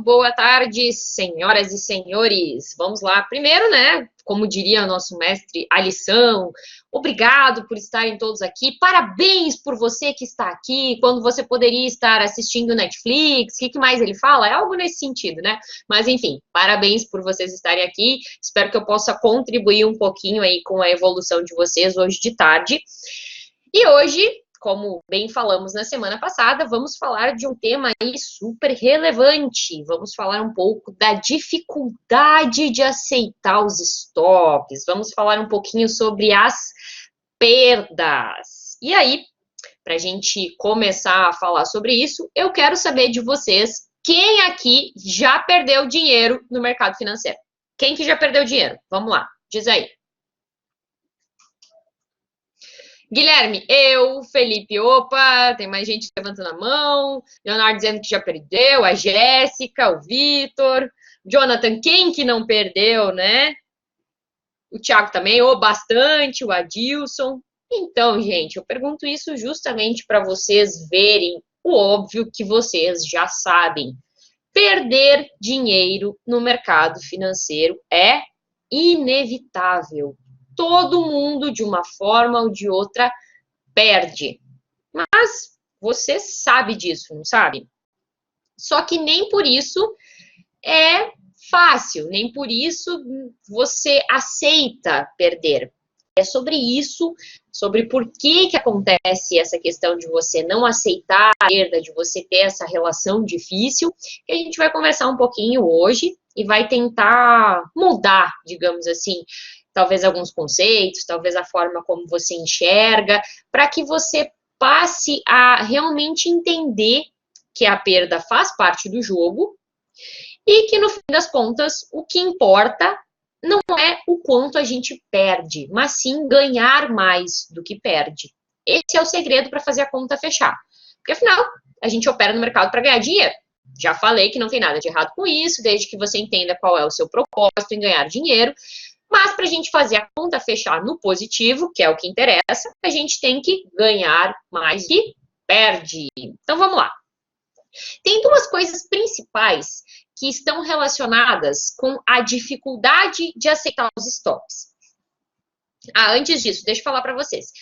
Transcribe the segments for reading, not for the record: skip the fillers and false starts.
boa tarde, senhoras e senhores. Vamos lá. Primeiro, né, como diria o nosso mestre, a lição. Obrigado por estarem todos aqui. Parabéns por você que está aqui, quando você poderia estar assistindo Netflix. O que mais ele fala? É algo nesse sentido, né? Mas, enfim, parabéns por vocês estarem aqui. Espero que eu possa contribuir um pouquinho aí com a evolução de vocês hoje de tarde. E hoje, como bem falamos na semana passada, vamos falar de um tema aí super relevante. Vamos falar um pouco da dificuldade de aceitar os stops. Vamos falar um pouquinho sobre as perdas. E aí, para a gente começar a falar sobre isso, eu quero saber de vocês, quem aqui já perdeu dinheiro no mercado financeiro? Quem que já perdeu dinheiro? Vamos lá, diz aí. Guilherme, eu, Felipe, opa, tem mais gente levantando a mão, Leonardo dizendo que já perdeu, a Jéssica, o Vitor, Jonathan, quem que não perdeu, né? O Thiago também, ou bastante, o Adilson. Então, gente, eu pergunto isso justamente para vocês verem o óbvio que vocês já sabem. Perder dinheiro no mercado financeiro é inevitável. Todo mundo, de uma forma ou de outra, perde. Mas você sabe disso, não sabe? Só que nem por isso é fácil, nem por isso você aceita perder. É sobre isso, sobre por que acontece essa questão de você não aceitar a perda, de você ter essa relação difícil, que a gente vai conversar um pouquinho hoje e vai tentar mudar, digamos assim, talvez alguns conceitos, talvez a forma como você enxerga, para que você passe a realmente entender que a perda faz parte do jogo e que, no fim das contas, o que importa não é o quanto a gente perde, mas sim ganhar mais do que perde. Esse é o segredo para fazer a conta fechar. Porque, afinal, a gente opera no mercado para ganhar dinheiro. Já falei que não tem nada de errado com isso, desde que você entenda qual é o seu propósito em ganhar dinheiro. Mas para a gente fazer a conta fechar no positivo, que é o que interessa, a gente tem que ganhar mais que perde. Então, vamos lá. Tem duas coisas principais que estão relacionadas com a dificuldade de aceitar os stops. Antes disso, deixa eu falar para vocês.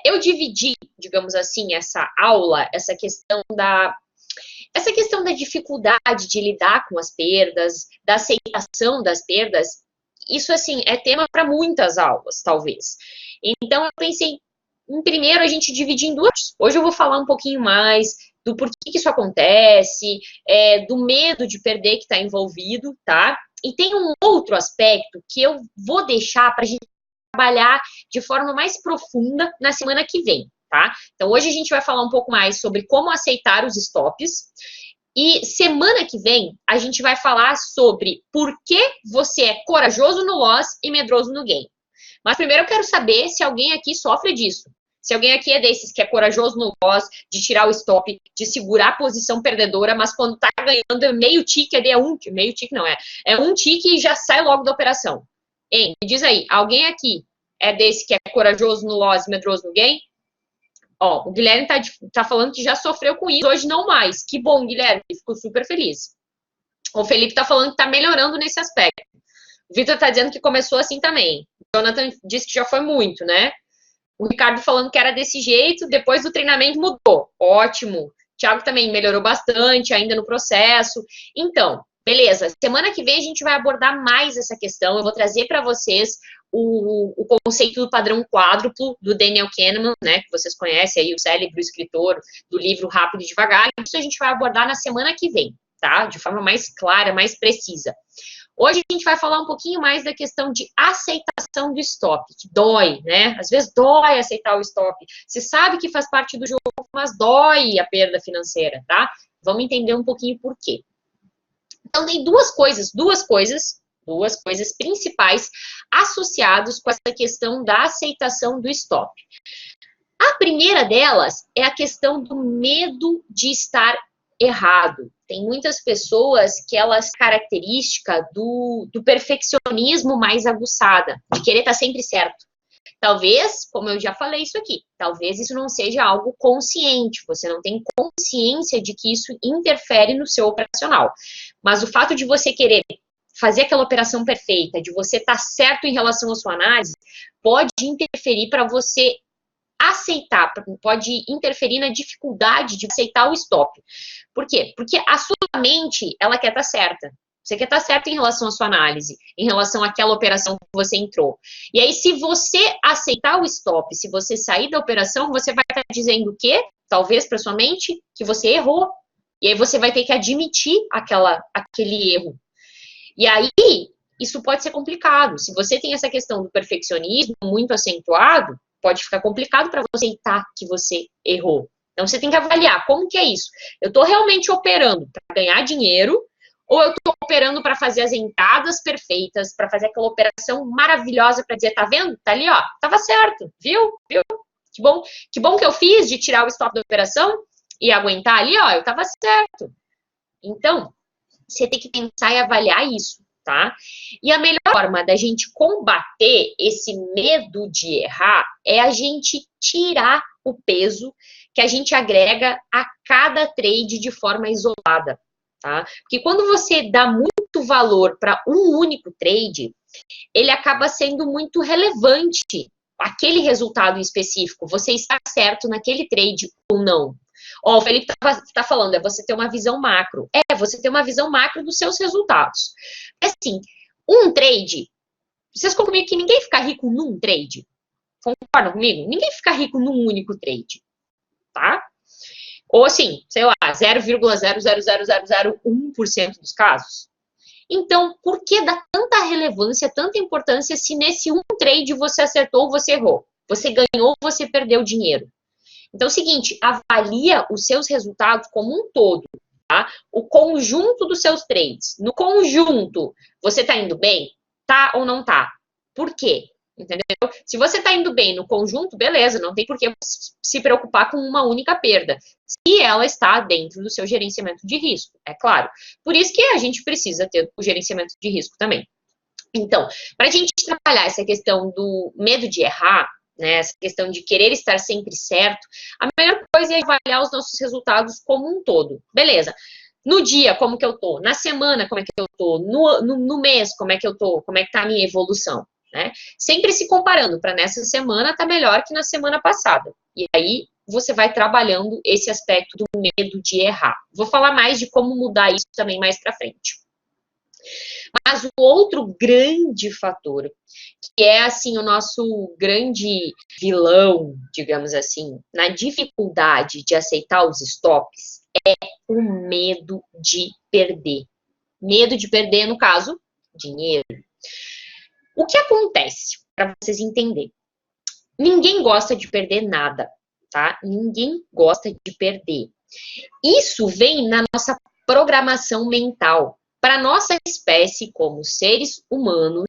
Eu dividi, digamos assim, essa aula, essa questão da dificuldade de lidar com as perdas, da aceitação das perdas. Isso, assim, é tema para muitas aulas, talvez. Então, eu pensei, primeiro, a gente dividir em duas. Hoje eu vou falar um pouquinho mais do porquê que isso acontece, do medo de perder que está envolvido, tá? E tem um outro aspecto que eu vou deixar para a gente trabalhar de forma mais profunda na semana que vem, tá? Então, hoje a gente vai falar um pouco mais sobre como aceitar os stops. E semana que vem, a gente vai falar sobre por que você é corajoso no loss e medroso no gain. Mas primeiro eu quero saber se alguém aqui sofre disso. Se alguém aqui é desses que é corajoso no loss, de tirar o stop, de segurar a posição perdedora, mas quando tá ganhando é meio tique, meio tique não é, é um tique e já sai logo da operação. Hein, me diz aí, alguém aqui é desse que é corajoso no loss e medroso no gain? Ó, o Guilherme tá falando que já sofreu com isso, hoje não mais. Que bom, Guilherme, fico super feliz. O Felipe tá falando que tá melhorando nesse aspecto. O Vitor tá dizendo que começou assim também. O Jonathan disse que já foi muito, né? O Ricardo falando que era desse jeito, depois do treinamento mudou. Ótimo. O Thiago também melhorou bastante, ainda no processo. Então, beleza. Semana que vem a gente vai abordar mais essa questão. Eu vou trazer para vocês o conceito do padrão quádruplo do Daniel Kahneman, né, que vocês conhecem aí, o célebre escritor do livro Rápido e Devagar. Isso a gente vai abordar na semana que vem, tá? De forma mais clara, mais precisa. Hoje a gente vai falar um pouquinho mais da questão de aceitação do stop, que dói, né? Às vezes dói aceitar o stop. Você sabe que faz parte do jogo, mas dói a perda financeira, tá? Vamos entender um pouquinho por quê. Então, tem duas coisas principais associadas com essa questão da aceitação do stop. A primeira delas é a questão do medo de estar errado. Tem muitas pessoas que elas característica do perfeccionismo mais aguçada, de querer estar sempre certo. Talvez, como eu já falei isso aqui, talvez isso não seja algo consciente, você não tem consciência de que isso interfere no seu operacional. Mas o fato de você querer fazer aquela operação perfeita, de você estar certo em relação à sua análise, pode interferir para você aceitar, pode interferir na dificuldade de aceitar o stop. Por quê? Porque a sua mente, ela quer estar certa. Você quer estar certo em relação à sua análise, em relação àquela operação que você entrou. E aí, se você aceitar o stop, se você sair da operação, você vai estar dizendo o quê? Talvez para sua mente, que você errou. E aí você vai ter que admitir aquele erro. E aí, isso pode ser complicado. Se você tem essa questão do perfeccionismo muito acentuado, pode ficar complicado para você aceitar que você errou. Então, você tem que avaliar como que é isso. Eu estou realmente operando para ganhar dinheiro ou eu estou operando para fazer as entradas perfeitas, para fazer aquela operação maravilhosa para dizer, tá vendo? Tá ali, ó, tava certo, viu? Viu? Que bom que eu fiz de tirar o stop da operação e aguentar ali, ó, eu tava certo. Então, você tem que pensar e avaliar isso, tá? E a melhor forma da gente combater esse medo de errar é a gente tirar o peso que a gente agrega a cada trade de forma isolada, tá? Porque quando você dá muito valor para um único trade, ele acaba sendo muito relevante, aquele resultado específico, você está certo naquele trade ou não. Ó, o Felipe tá falando, é você ter uma visão macro. É, você ter uma visão macro dos seus resultados. Assim, um trade, vocês concordam comigo que ninguém fica rico num trade? Concordam comigo? Ninguém fica rico num único trade, tá? Ou assim, sei lá, 0,00001% dos casos. Então, por que dá tanta relevância, tanta importância se nesse um trade você acertou ou você errou? Você ganhou ou você perdeu dinheiro? Então, é o seguinte, avalia os seus resultados como um todo, tá? O conjunto dos seus trades. No conjunto, você tá indo bem? Tá ou não tá? Por quê? Entendeu? Se você tá indo bem no conjunto, beleza, não tem por que se preocupar com uma única perda. Se ela está dentro do seu gerenciamento de risco, é claro. Por isso que a gente precisa ter o gerenciamento de risco também. Então, para a gente trabalhar essa questão do medo de errar, né, essa questão de querer estar sempre certo, a melhor coisa é avaliar os nossos resultados como um todo. Beleza. No dia, como que eu tô? Na semana, como é que eu tô? No mês, como é que eu tô? Como é que tá a minha evolução? Né? Sempre se comparando, para nessa semana tá melhor que na semana passada. E aí, você vai trabalhando esse aspecto do medo de errar. Vou falar mais de como mudar isso também mais para frente. Mas o outro grande fator, que é assim o nosso grande vilão, digamos assim, na dificuldade de aceitar os stops, é o medo de perder. Medo de perder, no caso, dinheiro. O que acontece, para vocês entenderem? Ninguém gosta de perder nada, tá? Ninguém gosta de perder. Isso vem na nossa programação mental. Para nossa espécie, como seres humanos,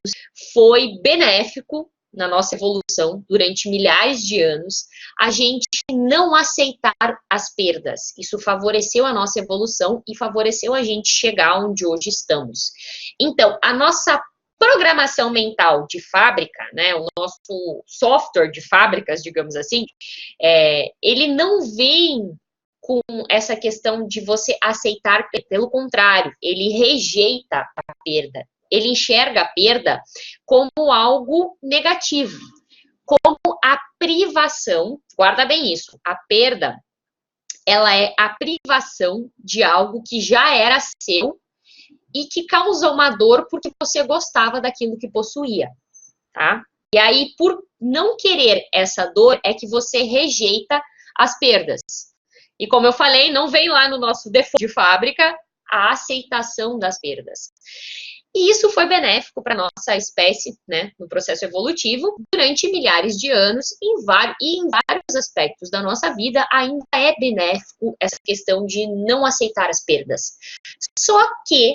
foi benéfico na nossa evolução durante milhares de anos a gente não aceitar as perdas. Isso favoreceu a nossa evolução e favoreceu a gente chegar onde hoje estamos. Então, a nossa programação mental de fábrica, né, o nosso software de fábricas, digamos assim, ele não vem com essa questão de você aceitar, pelo contrário, ele rejeita a perda. Ele enxerga a perda como algo negativo, como a privação, guarda bem isso, a perda, ela é a privação de algo que já era seu e que causou uma dor porque você gostava daquilo que possuía, tá? E aí, por não querer essa dor, é que você rejeita as perdas. E como eu falei, não vem lá no nosso default de fábrica a aceitação das perdas. E isso foi benéfico para a nossa espécie, né, no processo evolutivo, durante milhares de anos, e em vários aspectos da nossa vida ainda é benéfico essa questão de não aceitar as perdas. Só que,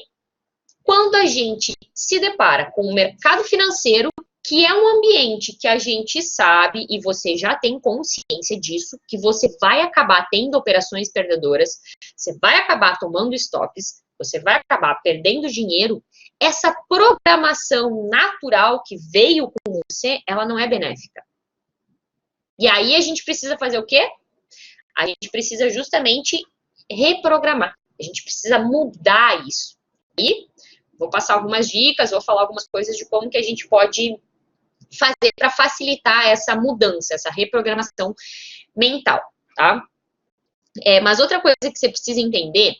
quando a gente se depara com o mercado financeiro, que é um ambiente que a gente sabe, e você já tem consciência disso, que você vai acabar tendo operações perdedoras, você vai acabar tomando stops, você vai acabar perdendo dinheiro, essa programação natural que veio com você, ela não é benéfica. E aí a gente precisa fazer o quê? A gente precisa justamente reprogramar. A gente precisa mudar isso. E vou passar algumas dicas, vou falar algumas coisas de como que a gente pode fazer para facilitar essa mudança, essa reprogramação mental, tá? Mas outra coisa que você precisa entender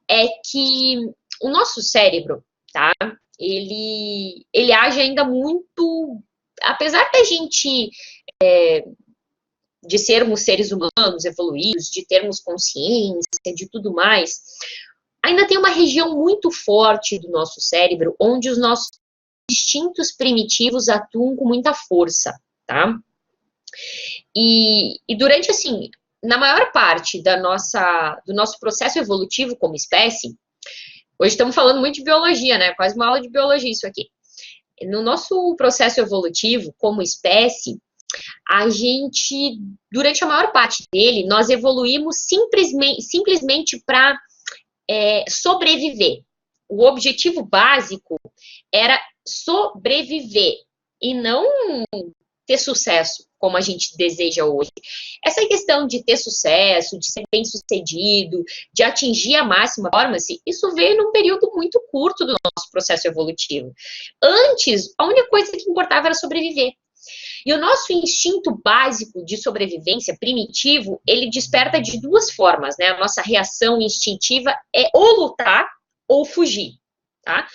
é que o nosso cérebro, tá? Ele age ainda muito, apesar da gente de sermos seres humanos evoluídos, de termos consciência, de tudo mais, ainda tem uma região muito forte do nosso cérebro onde os nossos instintos primitivos atuam com muita força, tá? E durante, assim, na maior parte do nosso processo evolutivo como espécie, hoje estamos falando muito de biologia, né? Quase uma aula de biologia isso aqui. No nosso processo evolutivo como espécie, a gente, durante a maior parte dele, nós evoluímos simplesmente para sobreviver. O objetivo básico era sobreviver e não ter sucesso, como a gente deseja hoje. Essa questão de ter sucesso, de ser bem-sucedido, de atingir a máxima performance, isso veio num período muito curto do nosso processo evolutivo. Antes, a única coisa que importava era sobreviver. E o nosso instinto básico de sobrevivência primitivo, ele desperta de duas formas, né? A nossa reação instintiva é ou lutar ou fugir, tá?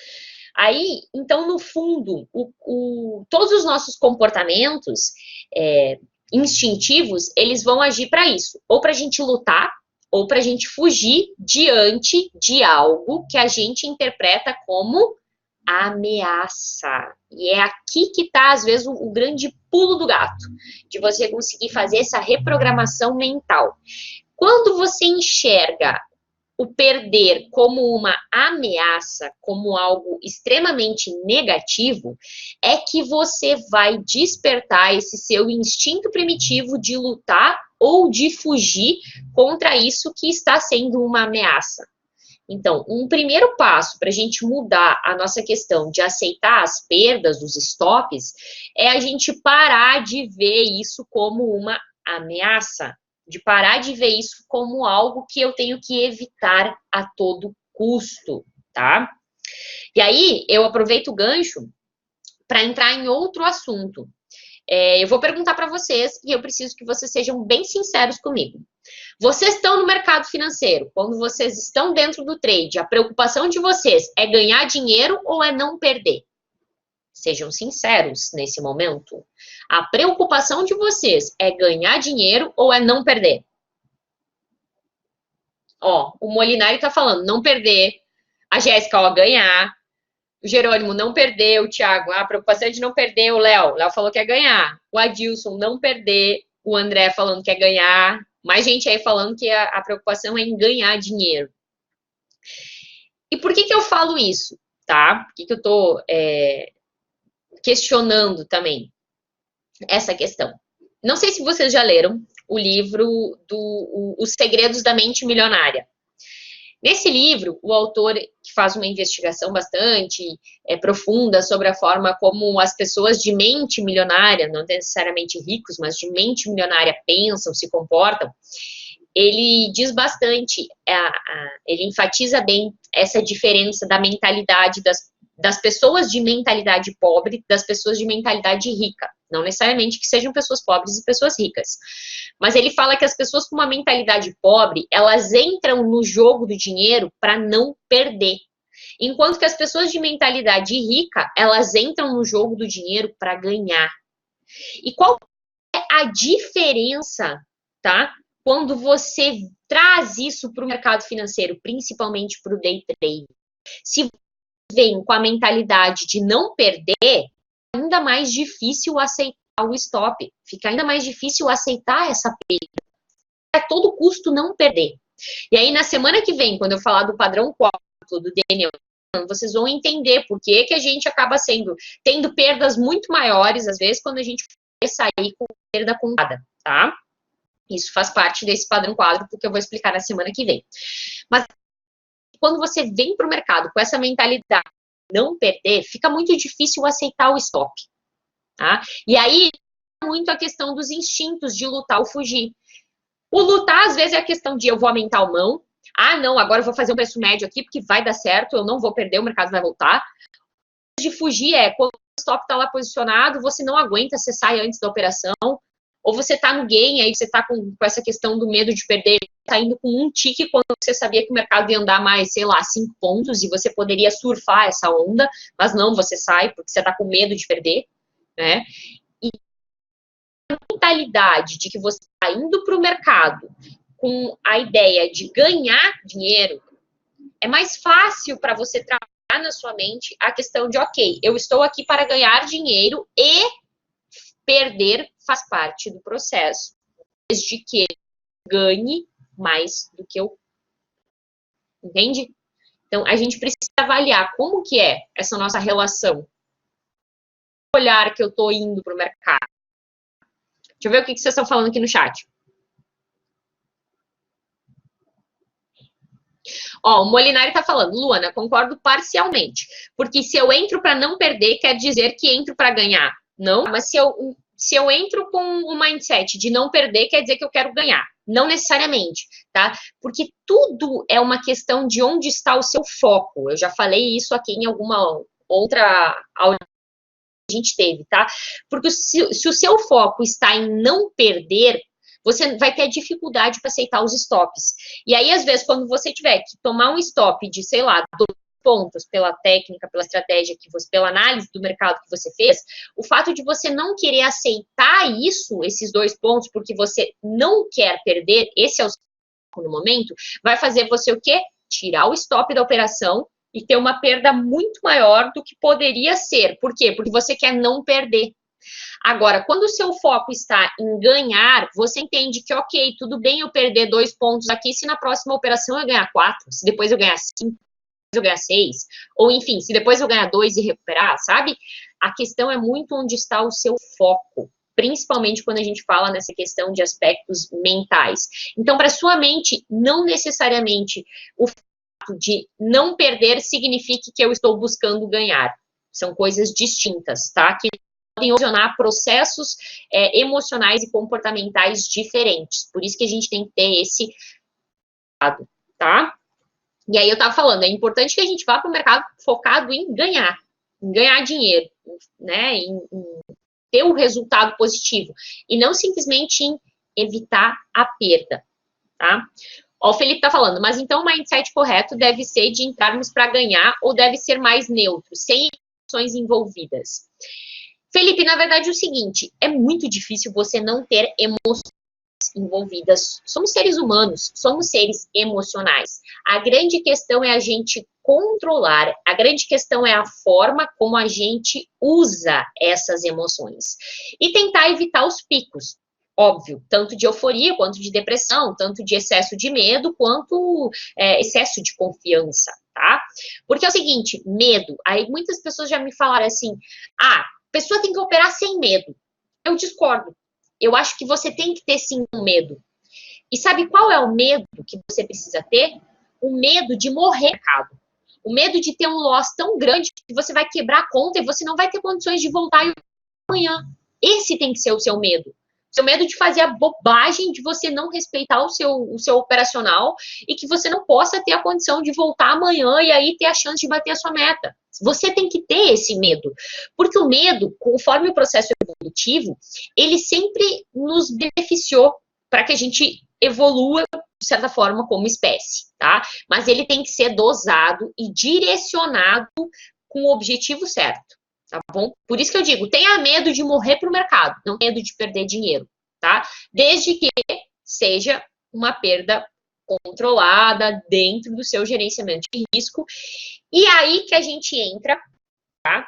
Aí, então, no fundo, todos os nossos comportamentos instintivos, eles vão agir para isso, ou para a gente lutar, ou para a gente fugir diante de algo que a gente interpreta como ameaça. E é aqui que está, às vezes, o grande pulo do gato, de você conseguir fazer essa reprogramação mental. Quando você enxerga o perder como uma ameaça, como algo extremamente negativo, é que você vai despertar esse seu instinto primitivo de lutar ou de fugir contra isso que está sendo uma ameaça. Então, um primeiro passo para a gente mudar a nossa questão de aceitar as perdas, os stops, é a gente parar de ver isso como uma ameaça, de parar de ver isso como algo que eu tenho que evitar a todo custo, tá? E aí, eu aproveito o gancho para entrar em outro assunto. Eu vou perguntar para vocês e eu preciso que vocês sejam bem sinceros comigo. Vocês estão no mercado financeiro, quando vocês estão dentro do trade, a preocupação de vocês é ganhar dinheiro ou é não perder? Sejam sinceros nesse momento. A preocupação de vocês é ganhar dinheiro ou é não perder? Ó, o Molinari tá falando não perder. A Jéssica, ó, ganhar. O Jerônimo não perder. O Thiago, a preocupação é de não perder. O Léo falou que é ganhar. O Adilson, não perder. O André falando que é ganhar. Mais gente aí falando que a preocupação é em ganhar dinheiro. E por que eu falo isso, tá? Por que eu tô questionando também essa questão? Não sei se vocês já leram o livro Os Segredos da Mente Milionária. Nesse livro, o autor, que faz uma investigação bastante profunda sobre a forma como as pessoas de mente milionária, não necessariamente ricos, mas de mente milionária pensam, se comportam, ele diz bastante, ele enfatiza bem essa diferença da mentalidade das pessoas de mentalidade pobre, das pessoas de mentalidade rica. Não necessariamente que sejam pessoas pobres e pessoas ricas. Mas ele fala que as pessoas com uma mentalidade pobre, elas entram no jogo do dinheiro para não perder. Enquanto que as pessoas de mentalidade rica, elas entram no jogo do dinheiro para ganhar. E qual é a diferença, tá? Quando você traz isso para o mercado financeiro, principalmente para o day trade. Se vem com a mentalidade de não perder, ainda mais difícil aceitar o stop, fica ainda mais difícil aceitar essa perda. A todo custo não perder. E aí, na semana que vem, quando eu falar do padrão 4 do Daniel, vocês vão entender por que a gente acaba tendo perdas muito maiores, às vezes, quando a gente vai sair com perda contada, tá? Isso faz parte desse padrão quadro, porque eu vou explicar na semana que vem. Mas quando você vem para o mercado com essa mentalidade de não perder, fica muito difícil aceitar o stop. Tá? E aí, muito a questão dos instintos de lutar ou fugir. O lutar, às vezes, é a questão de eu vou aumentar a mão. Ah, não, agora eu vou fazer um preço médio aqui, porque vai dar certo, eu não vou perder, o mercado vai voltar. De fugir é quando o stop está lá posicionado, você não aguenta, você sai antes da operação, ou você está no gain, aí você está com essa questão do medo de perder, está indo com um tique quando você sabia que o mercado ia andar mais, sei lá, 5 pontos, e você poderia surfar essa onda, mas não, você sai, porque você está com medo de perder, né? E a mentalidade de que você está indo para o mercado com a ideia de ganhar dinheiro, é mais fácil para você trabalhar na sua mente a questão de, ok, eu estou aqui para ganhar dinheiro e perder faz parte do processo. Desde que ganhe mais do que eu. Entende? Então, a gente precisa avaliar como que é essa nossa relação. O olhar que eu estou indo para o mercado. Deixa eu ver o que vocês estão falando aqui no chat. Ó, o Molinari tá falando, Luana, concordo parcialmente. Porque se eu entro para não perder, quer dizer que entro para ganhar. Não, mas se eu entro com o mindset de não perder, quer dizer que eu quero ganhar. Não necessariamente, tá? Porque tudo é uma questão de onde está o seu foco. Eu já falei isso aqui em alguma outra aula que a gente teve, tá? Porque se o seu foco está em não perder, você vai ter dificuldade para aceitar os stops. E aí, às vezes, quando você tiver que tomar um stop de, sei lá, 2 pontos pela técnica, pela estratégia, pela análise do mercado que você fez, o fato de você não querer aceitar isso, esses 2 pontos, porque você não quer perder, esse é o seu foco no momento, vai fazer você o quê? Tirar o stop da operação e ter uma perda muito maior do que poderia ser. Por quê? Porque você quer não perder. Agora, quando o seu foco está em ganhar, você entende que, ok, tudo bem eu perder 2 pontos aqui, se na próxima operação eu ganhar 4, se depois eu ganhar 5, eu ganhar 6, ou enfim, se depois eu ganhar 2 e recuperar, sabe? A questão é muito onde está o seu foco, principalmente quando a gente fala nessa questão de aspectos mentais. Então, para sua mente, não necessariamente o fato de não perder significa que eu estou buscando ganhar. São coisas distintas, tá? Que podem ocasionar processos emocionais e comportamentais diferentes. Por isso que a gente tem que ter esse cuidado, tá? E aí eu tava falando, é importante que a gente vá para o mercado focado em ganhar dinheiro, né? Em ter um resultado positivo. E não simplesmente em evitar a perda, tá? Ó, o Felipe tá falando, mas então o mindset correto deve ser de entrarmos para ganhar ou deve ser mais neutro, sem emoções envolvidas? Felipe, na verdade é o seguinte, é muito difícil você não ter emoções envolvidas. Somos seres humanos, somos seres emocionais. A grande questão é a gente controlar, a grande questão é a forma como a gente usa essas emoções. E tentar evitar os picos. Óbvio, tanto de euforia, quanto de depressão, tanto de excesso de medo, quanto excesso de confiança, tá? Porque é o seguinte, medo, aí muitas pessoas já me falaram assim, a pessoa tem que operar sem medo. Eu discordo. Eu acho que você tem que ter, sim, um medo. E sabe qual é o medo que você precisa ter? O medo de morrer, cara. O medo de ter um loss tão grande que você vai quebrar a conta e você não vai ter condições de voltar amanhã. Esse tem que ser o seu medo. Seu medo de fazer a bobagem de você não respeitar o seu operacional e que você não possa ter a condição de voltar amanhã e aí ter a chance de bater a sua meta. Você tem que ter esse medo. Porque o medo, conforme o processo evolutivo, ele sempre nos beneficiou para que a gente evolua, de certa forma, como espécie, tá? Mas ele tem que ser dosado e direcionado com o objetivo certo. Tá bom? Por isso que eu digo, tenha medo de morrer para o mercado, não tenha medo de perder dinheiro, tá? Desde que seja uma perda controlada dentro do seu gerenciamento de risco. E aí que a gente entra, tá?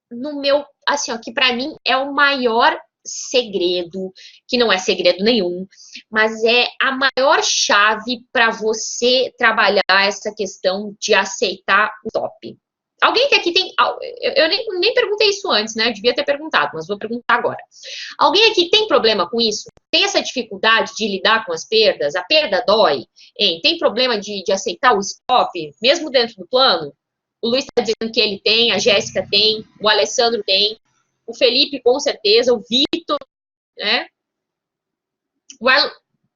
No meu, assim, ó, que para mim é o maior segredo, que não é segredo nenhum, mas é a maior chave para você trabalhar essa questão de aceitar o top. Alguém que aqui tem... Eu nem perguntei isso antes, né? Eu devia ter perguntado, mas vou perguntar agora. Alguém aqui tem problema com isso? Tem essa dificuldade de lidar com as perdas? A perda dói? Hein? Tem problema de aceitar o stop, mesmo dentro do plano? O Luiz está dizendo que ele tem, a Jéssica tem, o Alessandro tem, o Felipe com certeza, o Vitor né? O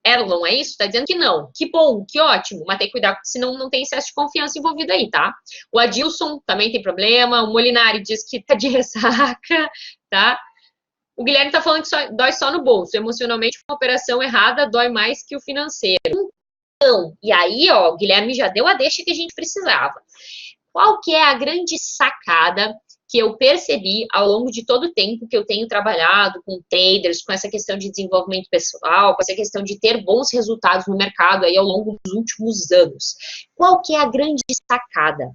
Erlon, é isso? Está dizendo que não. Que bom, que ótimo. Mas tem que cuidar, senão não tem excesso de confiança envolvido aí, tá? O Adilson também tem problema. O Molinari diz que tá de ressaca, tá? O Guilherme tá falando que dói só no bolso. Emocionalmente, uma operação errada dói mais que o financeiro. Então, e aí, ó, o Guilherme já deu a deixa que a gente precisava. Qual que é a grande sacada que eu percebi ao longo de todo o tempo que eu tenho trabalhado com traders, com essa questão de desenvolvimento pessoal, com essa questão de ter bons resultados no mercado aí ao longo dos últimos anos? Qual que é a grande sacada?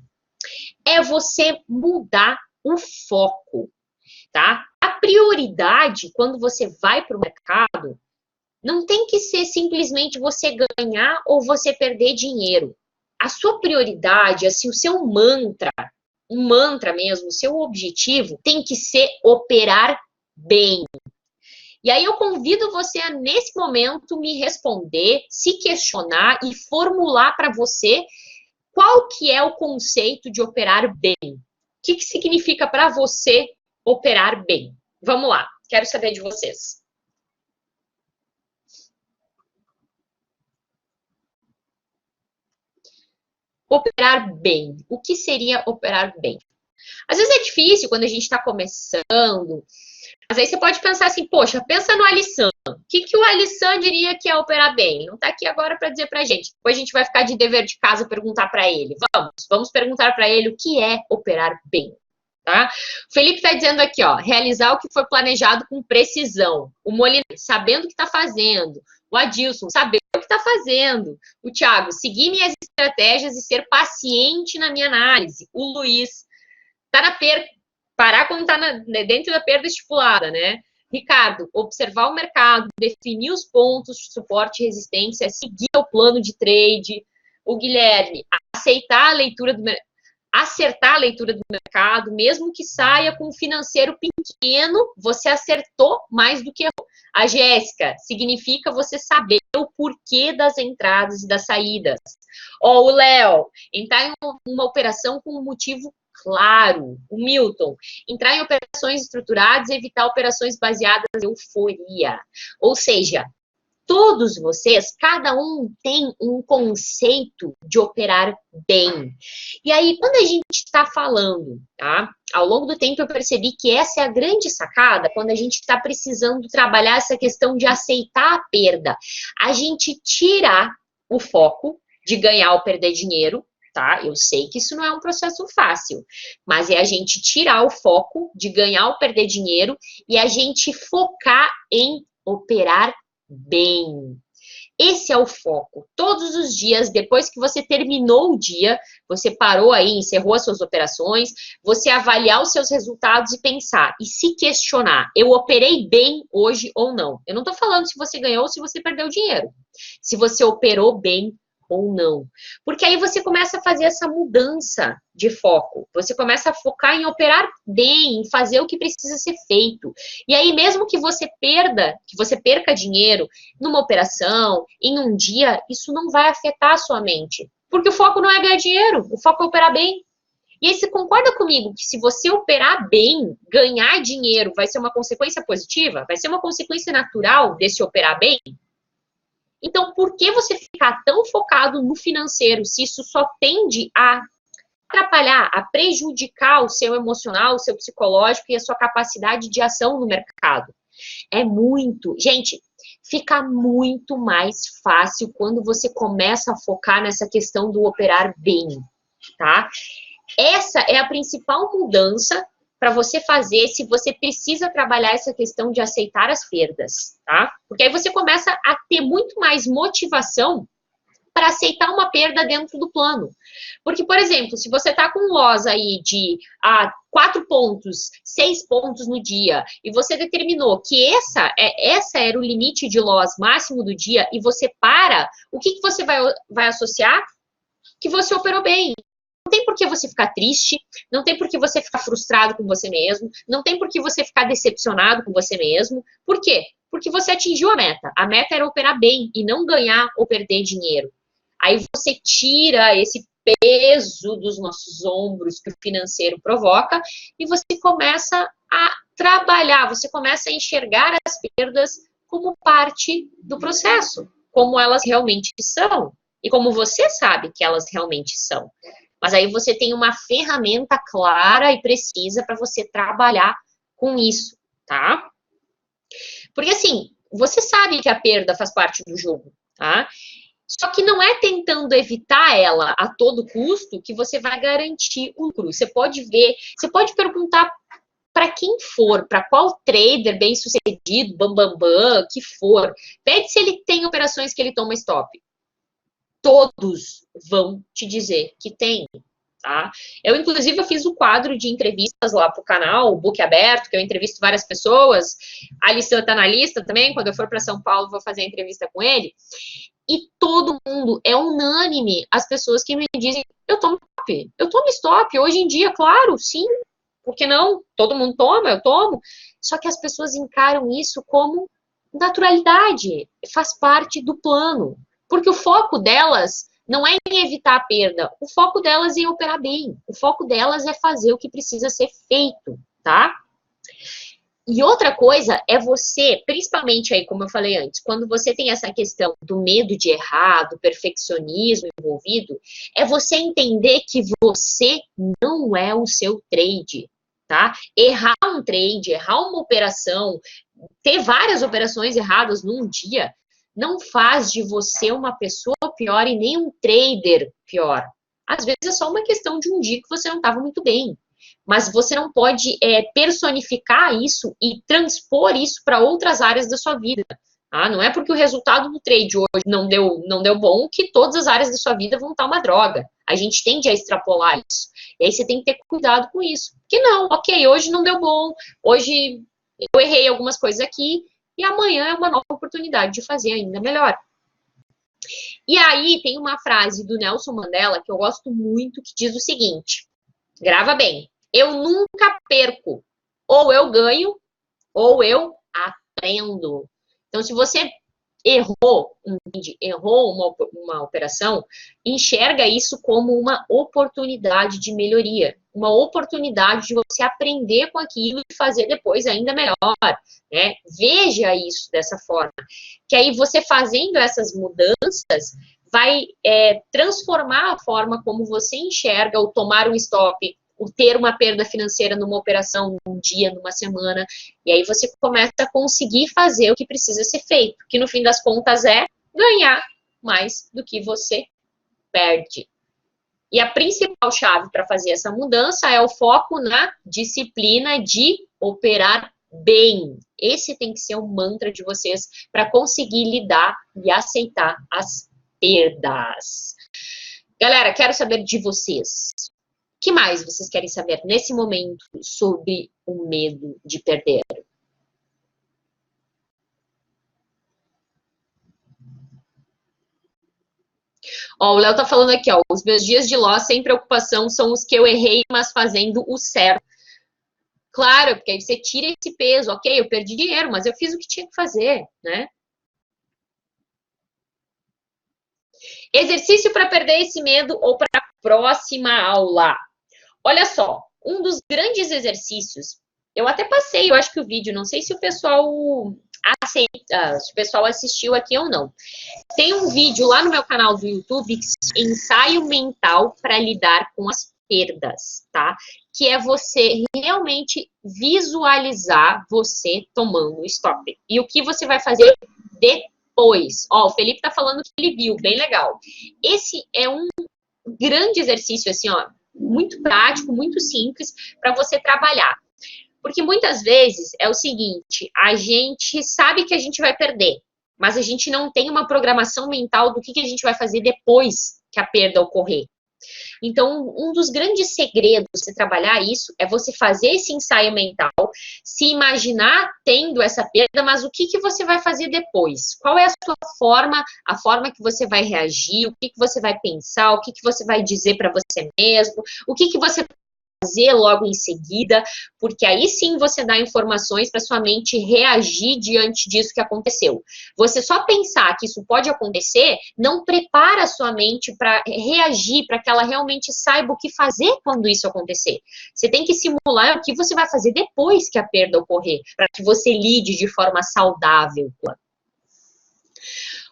É você mudar o foco, tá? A prioridade, quando você vai para o mercado, não tem que ser simplesmente você ganhar ou você perder dinheiro. A sua prioridade, assim, o seu mantra, um mantra mesmo, o seu objetivo tem que ser operar bem. E aí eu convido você a, nesse momento, me responder, se questionar e formular para você qual que é o conceito de operar bem. O que significa para você operar bem? Vamos lá, quero saber de vocês. Operar bem. O que seria operar bem? Às vezes é difícil quando a gente está começando, mas aí você pode pensar assim, poxa, pensa no Alisson. O que o Alisson diria que é operar bem? Não está aqui agora para dizer para a gente. Depois a gente vai ficar de dever de casa perguntar para ele. Vamos perguntar para ele o que é operar bem. Tá? O Felipe está dizendo aqui, ó, realizar o que foi planejado com precisão. O Molina, sabendo o que está fazendo. O Adilson, saber o que está fazendo. O Thiago, seguir minhas estratégias e ser paciente na minha análise. O Luiz, tá na perda, parar quando está dentro da perda estipulada, né? Ricardo, observar o mercado, definir os pontos de suporte e resistência, seguir o plano de trade. O Guilherme, aceitar a leitura do mercado, acertar a leitura do mercado, mesmo que saia com um financeiro pequeno, você acertou mais do que errou. A Jéssica, significa você saber o porquê das entradas e das saídas. Ó, o Léo, entrar em uma operação com um motivo claro. O Milton, entrar em operações estruturadas e evitar operações baseadas em euforia. Ou seja, todos vocês, cada um tem um conceito de operar bem. E aí, quando a gente está falando, tá? Ao longo do tempo eu percebi que essa é a grande sacada, quando a gente está precisando trabalhar essa questão de aceitar a perda. A gente tira o foco de ganhar ou perder dinheiro, tá? Eu sei que isso não é um processo fácil, mas é a gente tirar o foco de ganhar ou perder dinheiro e a gente focar em operar bem. Esse é o foco. Todos os dias, depois que você terminou o dia, você parou aí, encerrou as suas operações, você avaliar os seus resultados e pensar, e se questionar, eu operei bem hoje ou não? Eu não estou falando se você ganhou ou se você perdeu dinheiro. Se você operou bem ou não. Porque aí você começa a fazer essa mudança de foco. Você começa a focar em operar bem, em fazer o que precisa ser feito. E aí, mesmo que você perca dinheiro numa operação, em um dia, isso não vai afetar a sua mente. Porque o foco não é ganhar dinheiro, o foco é operar bem. E aí, você concorda comigo que se você operar bem, ganhar dinheiro vai ser uma consequência positiva? Vai ser uma consequência natural desse operar bem? Então, por que você ficar tão focado no financeiro se isso só tende a atrapalhar, a prejudicar o seu emocional, o seu psicológico e a sua capacidade de ação no mercado? É muito. Gente, fica muito mais fácil quando você começa a focar nessa questão do operar bem, tá? Essa é a principal mudança para você fazer se você precisa trabalhar essa questão de aceitar as perdas, tá? Porque aí você começa a ter muito mais motivação para aceitar uma perda dentro do plano. Porque, por exemplo, se você está com loss aí de 4 pontos, 6 pontos no dia, e você determinou que essa era o limite de loss máximo do dia, e você para, o que você vai associar? Que você operou bem. Não tem por que você ficar triste, não tem por que você ficar frustrado com você mesmo, não tem por que você ficar decepcionado com você mesmo. Por quê? Porque você atingiu a meta. A meta era operar bem e não ganhar ou perder dinheiro. Aí você tira peso dos nossos ombros que o financeiro provoca, e você começa a trabalhar, você começa a enxergar as perdas como parte do processo, como elas realmente são, e como você sabe que elas realmente são. Mas aí você tem uma ferramenta clara e precisa para você trabalhar com isso, tá? Porque assim, você sabe que a perda faz parte do jogo, tá? Só que não é tentando evitar ela a todo custo que você vai garantir o lucro. Você pode ver, você pode perguntar para quem for, para qual trader bem sucedido, bam, que for, pede se ele tem operações que ele toma stop. Todos vão te dizer que tem, tá? Inclusive, eu fiz um quadro de entrevistas lá pro canal, o Book Aberto, que eu entrevisto várias pessoas. A Alessandra tá na lista também, quando eu for para São Paulo, vou fazer a entrevista com ele. E todo mundo, é unânime, as pessoas que me dizem, eu tomo stop, hoje em dia, claro, sim, por que não? Todo mundo toma, eu tomo. Só que as pessoas encaram isso como naturalidade, faz parte do plano. Porque o foco delas não é em evitar a perda, o foco delas é em operar bem, o foco delas é fazer o que precisa ser feito, tá? E outra coisa é você, principalmente aí, como eu falei antes, quando você tem essa questão do medo de errar, do perfeccionismo envolvido, é você entender que você não é o seu trade, tá? Errar um trade, errar uma operação, ter várias operações erradas num dia, não faz de você uma pessoa pior e nem um trader pior. Às vezes é só uma questão de um dia que você não estava muito bem. Mas você não pode personificar isso e transpor isso para outras áreas da sua vida. Tá? Não é porque o resultado do trade hoje não deu bom que todas as áreas da sua vida vão estar uma droga. A gente tende a extrapolar isso. E aí você tem que ter cuidado com isso. Porque não, ok, hoje não deu bom, hoje eu errei algumas coisas aqui, e amanhã é uma nova oportunidade de fazer ainda melhor. E aí tem uma frase do Nelson Mandela que eu gosto muito, que diz o seguinte, grava bem, eu nunca perco, ou eu ganho, ou eu aprendo. Então, se você errou uma operação, enxerga isso como uma oportunidade de melhoria, uma oportunidade de você aprender com aquilo e fazer depois ainda melhor, né? Veja isso dessa forma, que aí você fazendo essas mudanças vai transformar a forma como você enxerga o tomar um stop, o ter uma perda financeira numa operação, num dia, numa semana, e aí você começa a conseguir fazer o que precisa ser feito, que no fim das contas é ganhar mais do que você perde. E a principal chave para fazer essa mudança é o foco na disciplina de operar bem. Esse tem que ser o mantra de vocês para conseguir lidar e aceitar as perdas. Galera, quero saber de vocês. O que mais vocês querem saber nesse momento sobre o medo de perder? Ó, o Léo tá falando aqui, ó, os meus dias de loss sem preocupação são os que eu errei, mas fazendo o certo. Claro, porque aí você tira esse peso, ok, eu perdi dinheiro, mas eu fiz o que tinha que fazer, né? Exercício para perder esse medo ou para a próxima aula. Olha só, um dos grandes exercícios, eu até passei, eu acho que o vídeo, não sei se o pessoal aceita, se o pessoal assistiu aqui ou não. Tem um vídeo lá no meu canal do YouTube, ensaio mental para lidar com as perdas, tá? Que é você realmente visualizar você tomando stop. E o que você vai fazer depois. Ó, o Felipe tá falando que ele viu, bem legal. Esse é um grande exercício, assim, ó, muito prático, muito simples para você trabalhar. Porque muitas vezes é o seguinte, a gente sabe que a gente vai perder, mas a gente não tem uma programação mental do que a gente vai fazer depois que a perda ocorrer. Então, um dos grandes segredos de você trabalhar isso é você fazer esse ensaio mental, se imaginar tendo essa perda, mas o que você vai fazer depois? Qual é a sua forma, a forma que você vai reagir, o que você vai pensar, o que você vai dizer para você mesmo, o que você fazer logo em seguida, porque aí sim você dá informações para sua mente reagir diante disso que aconteceu. Você só pensar que isso pode acontecer, não prepara a sua mente para reagir, para que ela realmente saiba o que fazer quando isso acontecer. Você tem que simular o que você vai fazer depois que a perda ocorrer, para que você lide de forma saudável.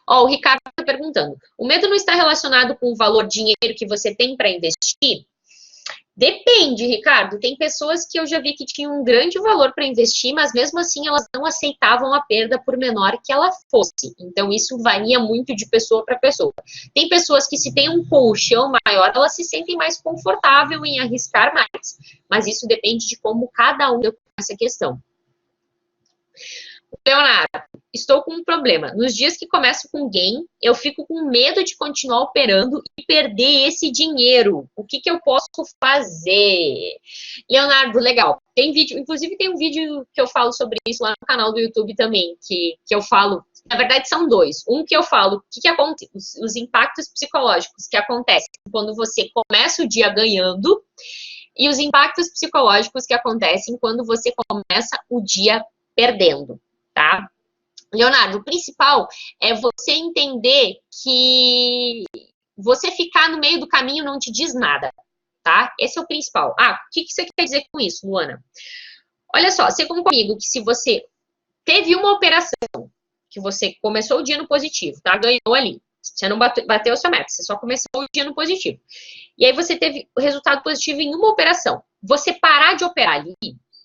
Ó, o Ricardo está perguntando, o medo não está relacionado com o valor de dinheiro que você tem para investir? Depende, Ricardo. Tem pessoas que eu já vi que tinham um grande valor para investir, mas mesmo assim elas não aceitavam a perda por menor que ela fosse. Então isso varia muito de pessoa para pessoa. Tem pessoas que se tem um colchão maior, elas se sentem mais confortável em arriscar mais. Mas isso depende de como cada um lida com essa questão. Leonardo, estou com um problema. Nos dias que começo com gain, eu fico com medo de continuar operando e perder esse dinheiro. O que eu posso fazer? Leonardo, legal. Tem vídeo, inclusive tem um vídeo que eu falo sobre isso lá no canal do YouTube também, que eu falo, na verdade são dois. Um que eu falo o que acontece, os impactos psicológicos que acontecem quando você começa o dia ganhando e os impactos psicológicos que acontecem quando você começa o dia perdendo. Tá? Leonardo, o principal é você entender que você ficar no meio do caminho não te diz nada, tá? Esse é o principal. Ah, o que você quer dizer com isso, Luana? Olha só, você concorda comigo que se você teve uma operação, que você começou o dia no positivo, tá? Ganhou ali. Você não bateu a sua meta, você só começou o dia no positivo. E aí você teve o resultado positivo em uma operação. Você parar de operar ali,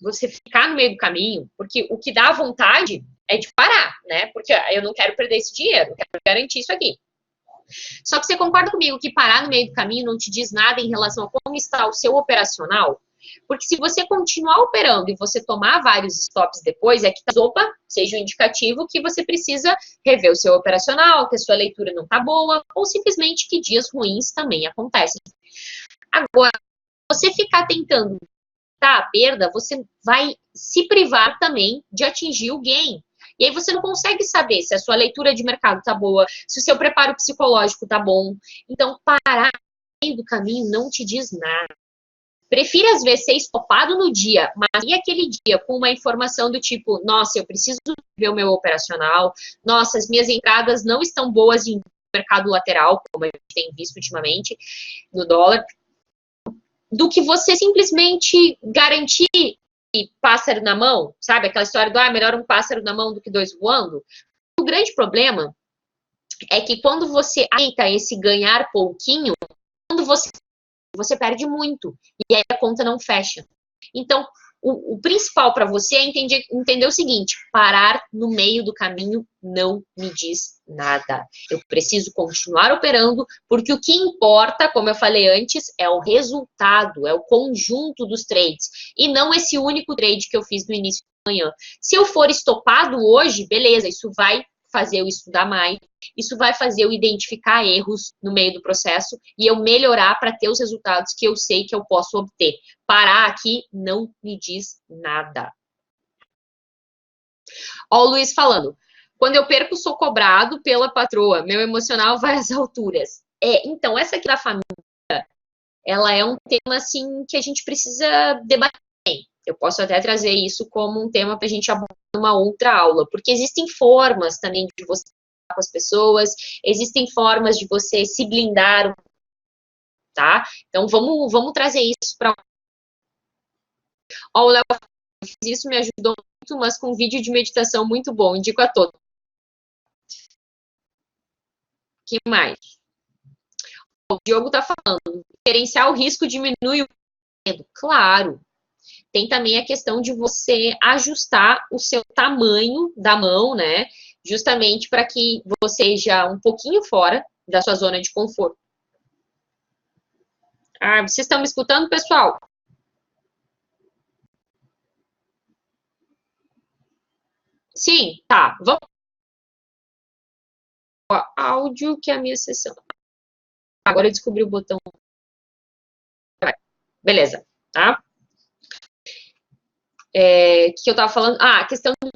você ficar no meio do caminho, porque o que dá vontade é de parar, né? Porque eu não quero perder esse dinheiro, eu quero garantir isso aqui. Só que você concorda comigo que parar no meio do caminho não te diz nada em relação a como está o seu operacional? Porque se você continuar operando e você tomar vários stops depois, é que, opa, seja um indicativo que você precisa rever o seu operacional, que a sua leitura não está boa, ou simplesmente que dias ruins também acontecem. Agora, você ficar tentando a perda, você vai se privar também de atingir o gain. E aí você não consegue saber se a sua leitura de mercado tá boa, se o seu preparo psicológico tá bom. Então, parar no meio do caminho não te diz nada. Prefira, às vezes, ser estopado no dia, mas e aquele dia com uma informação do tipo, nossa, eu preciso ver o meu operacional, nossa, as minhas entradas não estão boas em mercado lateral, como a gente tem visto ultimamente, no dólar, do que você simplesmente garantir pássaro na mão, sabe? Aquela história do, melhor um pássaro na mão do que dois voando. O grande problema é que quando você aceita esse ganhar pouquinho, quando você perde muito. E aí a conta não fecha. Então, o principal para você é entender o seguinte, parar no meio do caminho não me diz nada. Eu preciso continuar operando, porque o que importa, como eu falei antes, é o resultado, é o conjunto dos trades, e não esse único trade que eu fiz no início da manhã. Se eu for estopado hoje, beleza, isso vai fazer eu estudar mais, isso vai fazer eu identificar erros no meio do processo e eu melhorar para ter os resultados que eu sei que eu posso obter. Parar aqui não me diz nada. Ó, o Luiz falando, quando eu perco, sou cobrado pela patroa, meu emocional vai às alturas. Então, essa aqui da família, ela é um tema, assim, que a gente precisa debater. Eu posso até trazer isso como um tema para a gente abordar numa outra aula, porque existem formas também de você falar com as pessoas, existem formas de você se blindar, tá? Então, vamos trazer isso para... Ó, o Léo, isso me ajudou muito, mas com um vídeo de meditação muito bom, indico a todos. O que mais? O Diogo está falando, gerenciar o risco diminui o medo. Claro. Tem também a questão de você ajustar o seu tamanho da mão, né? Justamente para que você seja um pouquinho fora da sua zona de conforto. Ah, vocês estão me escutando, pessoal? Sim, tá. Vamos. Áudio que é a minha sessão. Agora eu descobri o botão. Beleza, tá? Que eu tava falando? A questão do...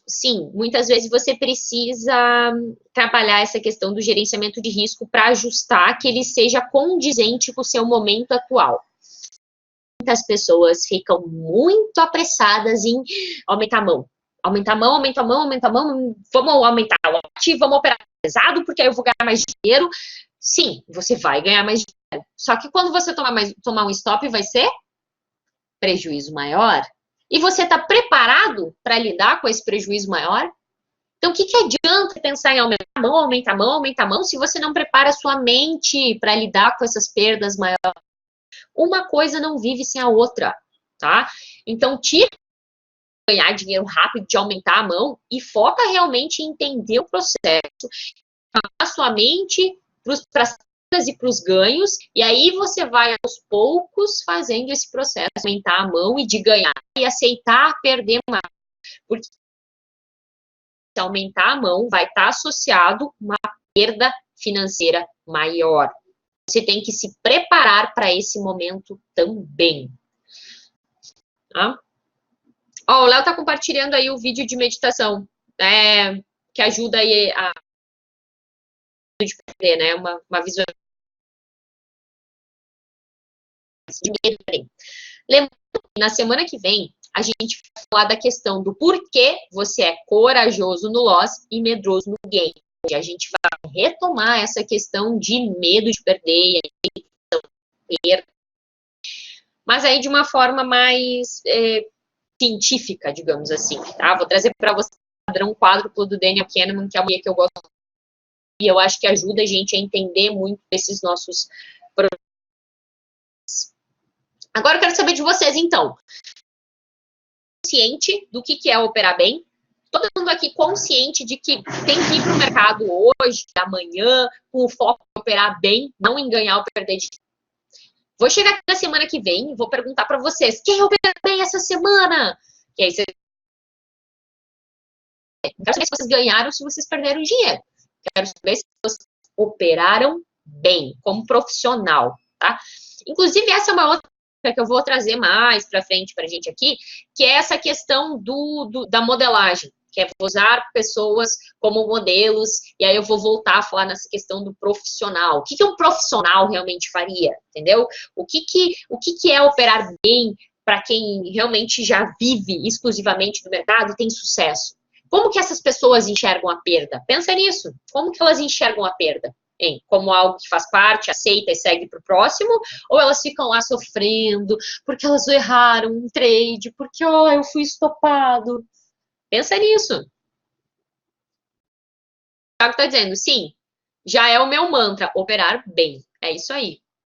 Sim, muitas vezes você precisa trabalhar essa questão do gerenciamento de risco para ajustar que ele seja condizente com o seu momento atual. muitas pessoas ficam muito apressadas em aumentar a mão. Aumentar a mão, aumenta a mão, aumenta a mão, vamos aumentar o ativo, vamos operar pesado, porque aí eu vou ganhar mais dinheiro. Sim, você vai ganhar mais dinheiro. Só que quando você tomar um stop, vai ser prejuízo maior. E você está preparado para lidar com esse prejuízo maior? Então, o que adianta pensar em aumentar a mão, aumentar a mão, aumentar a mão, se você não prepara a sua mente para lidar com essas perdas maiores? Uma coisa não vive sem a outra, tá? Então, tira ganhar dinheiro rápido, de aumentar a mão, e foca realmente em entender o processo, a sua mente para as perdas e para os ganhos, e aí você vai aos poucos fazendo esse processo, aumentar a mão e de ganhar, e aceitar perder mais, porque se aumentar a mão vai estar associado a uma perda financeira maior. Você tem que se preparar para esse momento também. Tá? Ó, o Léo está compartilhando aí o vídeo de meditação, que ajuda aí a de perder, né? Uma visualização de medo. Lembrando que na semana que vem a gente vai falar da questão do porquê você é corajoso no loss e medroso no gain. A gente vai retomar essa questão de medo de perder, mas aí de uma forma mais científica, digamos assim, tá? Vou trazer para você o padrão quádruplo do Daniel Kahneman, que é a mulher que eu gosto, e eu acho que ajuda a gente a entender muito esses nossos problemas. Agora eu quero saber de vocês, então. Consciente do que é operar bem? Todo mundo aqui consciente de que tem que ir para o mercado hoje, amanhã, com o foco em operar bem, não em ganhar ou perder dinheiro. Vou chegar aqui na semana que vem e vou perguntar para vocês, quem opera bem essa semana? E aí vocês... Quero saber se vocês ganharam ou se vocês perderam dinheiro. Quero saber se vocês operaram bem, como profissional, tá? Inclusive, essa é uma outra que eu vou trazer mais para frente para a gente aqui, que é essa questão da modelagem, que é usar pessoas como modelos, e aí eu vou voltar a falar nessa questão do profissional. O que um profissional realmente faria, entendeu? O que é operar bem para quem realmente já vive exclusivamente do mercado e tem sucesso? Como que essas pessoas enxergam a perda? Pensa nisso. Como que elas enxergam a perda? Hein? Como algo que faz parte, aceita e segue para o próximo? Ou elas ficam lá sofrendo porque elas erraram um trade, porque eu fui estopado? Pensa nisso. O Thiago está dizendo, sim, já é o meu mantra, operar bem. É isso aí.